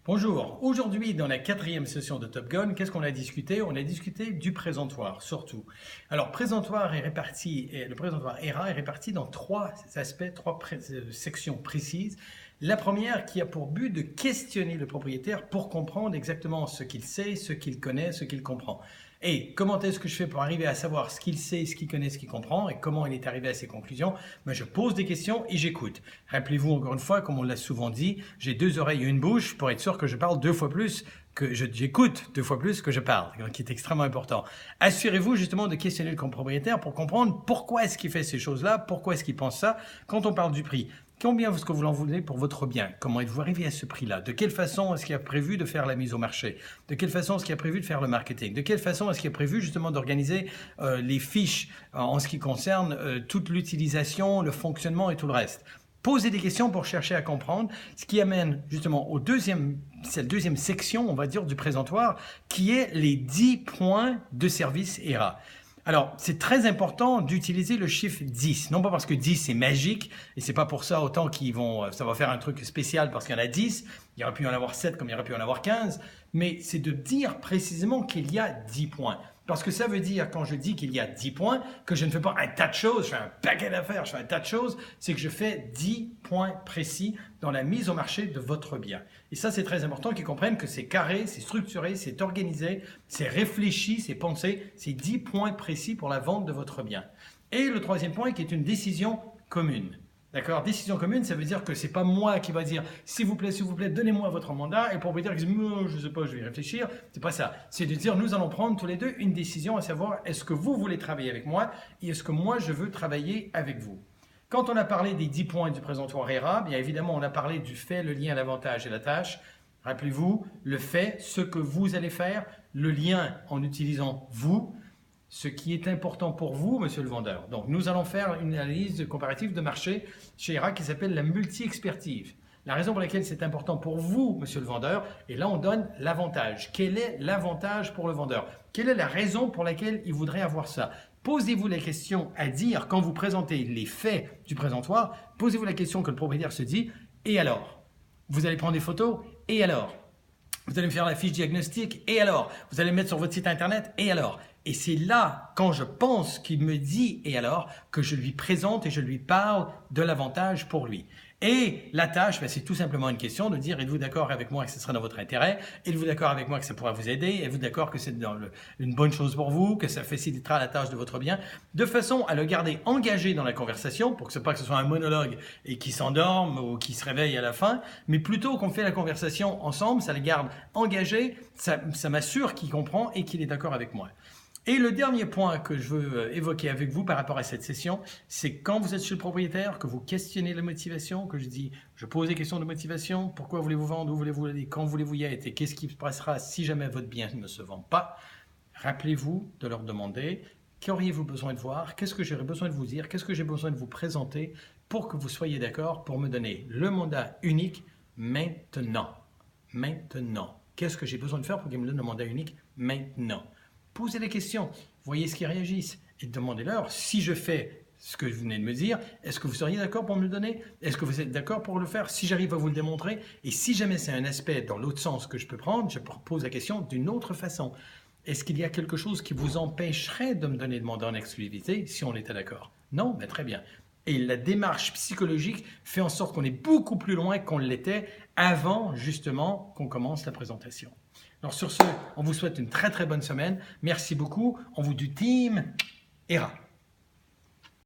Bonjour, aujourd'hui dans la 4e session de Top Gun, qu'est-ce qu'on a discuté? On a discuté du présentoir surtout. Alors le présentoir ERA est réparti dans trois aspects, sections précises. La première qui a pour but de questionner le propriétaire pour comprendre exactement ce qu'il sait, ce qu'il connaît, ce qu'il comprend. Et comment est-ce que je fais pour arriver à savoir ce qu'il sait, ce qu'il connaît, ce qu'il comprend et comment il est arrivé à ses conclusions? Je pose des questions et j'écoute. Rappelez-vous encore une fois, comme on l'a souvent dit, j'ai 2 oreilles et une bouche pour être sûr que je parle 2 fois plus j'écoute 2 fois plus que je parle, qui est extrêmement important. Assurez-vous justement de questionner le propriétaire pour comprendre pourquoi est-ce qu'il fait ces choses-là, pourquoi est-ce qu'il pense ça. Quand on parle du prix, combien est-ce que vous en voulez pour votre bien? Comment êtes-vous arrivé à ce prix-là? De quelle façon est-ce qu'il a prévu de faire la mise au marché? De quelle façon est-ce qu'il a prévu de faire le marketing? De quelle façon est-ce qu'il a prévu justement d'organiser les fiches en ce qui concerne toute l'utilisation, le fonctionnement et tout le reste? Poser des questions pour chercher à comprendre, ce qui amène justement cette deuxième section, on va dire, du présentoir, qui est les 10 points de service ERA. Alors, c'est très important d'utiliser le chiffre 10. Non pas parce que 10 c'est magique, et c'est pas pour ça autant ça va faire un truc spécial parce qu'il y en a 10, il y aurait pu y en avoir 7 comme il y aurait pu y en avoir 15, mais c'est de dire précisément qu'il y a 10 points. Parce que ça veut dire, quand je dis qu'il y a 10 points, que je ne fais pas un tas de choses, je fais un paquet d'affaires, je fais un tas de choses, c'est que je fais 10 points précis dans la mise au marché de votre bien. Et ça, c'est très important qu'ils comprennent que c'est carré, c'est structuré, c'est organisé, c'est réfléchi, c'est pensé, c'est 10 points précis pour la vente de votre bien. Et le troisième point qui est une décision commune. D'accord? Décision commune, ça veut dire que c'est pas moi qui va dire s'il vous plaît, donnez-moi votre mandat et le propriétaire qui dit je sais pas, je vais y réfléchir. C'est pas ça. C'est de dire nous allons prendre tous les deux une décision à savoir est-ce que vous voulez travailler avec moi et est-ce que moi je veux travailler avec vous. Quand on a parlé des 10 points du présentoir ERA, bien évidemment on a parlé du fait, le lien, l'avantage et la tâche. Rappelez-vous, le fait, ce que vous allez faire, le lien en utilisant vous. Ce qui est important pour vous, monsieur le vendeur. Donc, nous allons faire une analyse comparative de marché chez ERA qui s'appelle la multi-expertise. La raison pour laquelle c'est important pour vous, monsieur le vendeur, et là, on donne l'avantage. Quel est l'avantage pour le vendeur? Quelle est la raison pour laquelle il voudrait avoir ça? Posez-vous la question à dire quand vous présentez les faits du présentoir. Posez-vous la question que le propriétaire se dit. Et alors? Vous allez prendre des photos? Et alors? Vous allez me faire la fiche diagnostic? Et alors? Vous allez me mettre sur votre site internet? Et alors? Et c'est là, quand je pense qu'il me dit « et alors ?» que je lui présente et je lui parle de l'avantage pour lui. Et la tâche, c'est tout simplement une question de dire « êtes-vous d'accord avec moi que ce sera dans votre intérêt? Êtes-vous d'accord avec moi que ça pourra vous aider? Êtes-vous d'accord que c'est une bonne chose pour vous? Que ça facilitera la tâche de votre bien? » De façon à le garder engagé dans la conversation pour que ce soit un monologue et qu'il s'endorme ou qu'il se réveille à la fin, mais plutôt qu'on fait la conversation ensemble, ça le garde engagé, ça m'assure qu'il comprend et qu'il est d'accord avec moi. Et le dernier point que je veux évoquer avec vous par rapport à cette session, c'est quand vous êtes chez le propriétaire, que vous questionnez la motivation, que je pose des questions de motivation, pourquoi voulez-vous vendre, où voulez-vous aller, quand voulez-vous y être et qu'est-ce qui se passera si jamais votre bien ne se vend pas. Rappelez-vous de leur demander, qu'auriez-vous besoin de voir, qu'est-ce que j'aurais besoin de vous dire, qu'est-ce que j'ai besoin de vous présenter pour que vous soyez d'accord pour me donner le mandat unique maintenant. Maintenant. Qu'est-ce que j'ai besoin de faire pour qu'ils me donnent le mandat unique maintenant? Posez des questions, voyez ce qu'ils réagissent et demandez-leur si je fais ce que vous venez de me dire, est-ce que vous seriez d'accord pour me le donner? Est-ce que vous êtes d'accord pour le faire? Si j'arrive à vous le démontrer, et si jamais c'est un aspect dans l'autre sens que je peux prendre, je pose la question d'une autre façon. Est-ce qu'il y a quelque chose qui vous empêcherait de me donner le mandat en exclusivité si on était d'accord? Non, mais très bien. Et la démarche psychologique fait en sorte qu'on est beaucoup plus loin qu'on l'était avant justement qu'on commence la présentation. Alors sur ce, on vous souhaite une très très bonne semaine. Merci beaucoup. On vous dit team ERA.